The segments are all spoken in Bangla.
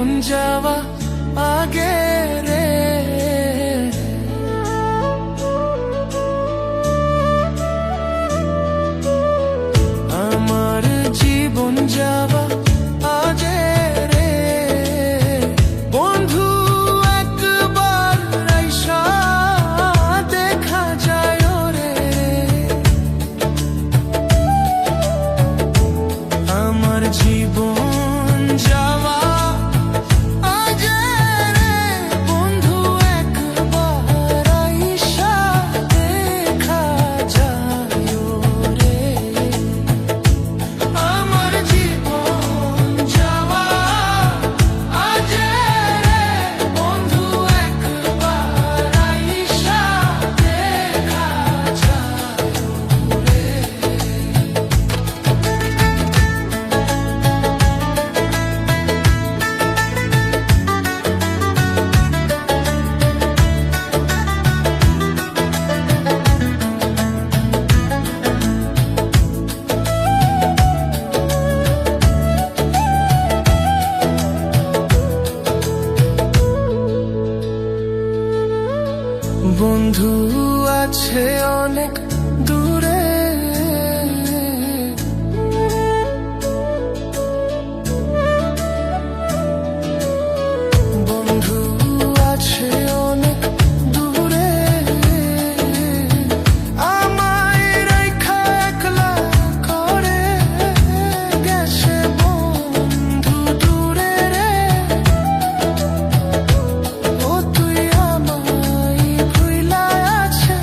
জীবন যাওয়া আগে রে, আমার জীবন যাওয়া আগে রে। বন্ধু একবার আইসা দেখা যায় রে, আমার জীবন যাওয়া আগে রে। বন্ধু একবার আইসা দেখা যায় রে, আমার জীবন যাওয়া আগে রে। বন্ধু একবার আইসা দেখা যায় রে। বন্ধু আছে অনেক দূরে, বন্ধু আছে অনেক দূরে। আমায় রাইখা একলা করে গেছে বন্ধু দূরে রে। ও তুই আমায় ভুইলা আছে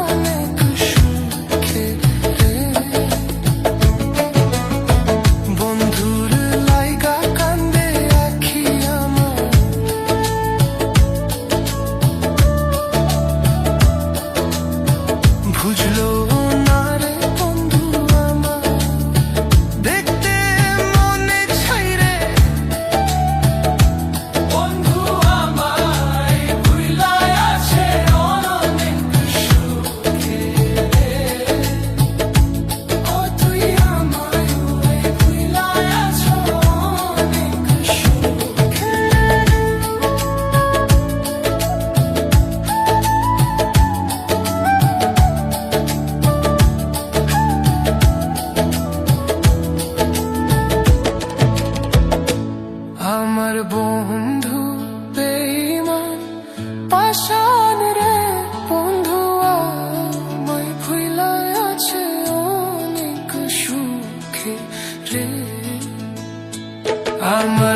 অনেক সুখে রে, বন্ধুর লাইগা কান্দে আখি আমার। বুঝলো না রে বন্ধু আমার, দেখতে মনে চাই রে। বন্ধু আমায় ভুইলা আছে অনেক সুখে রে, ও তুই আমায় ভুইলা আছো অনেক সুখে। আমার বন্ধু বেঈমান পাষাণ রে, বন্ধু আমায় ভুইলা আছে অনেক সুখে রে। আমার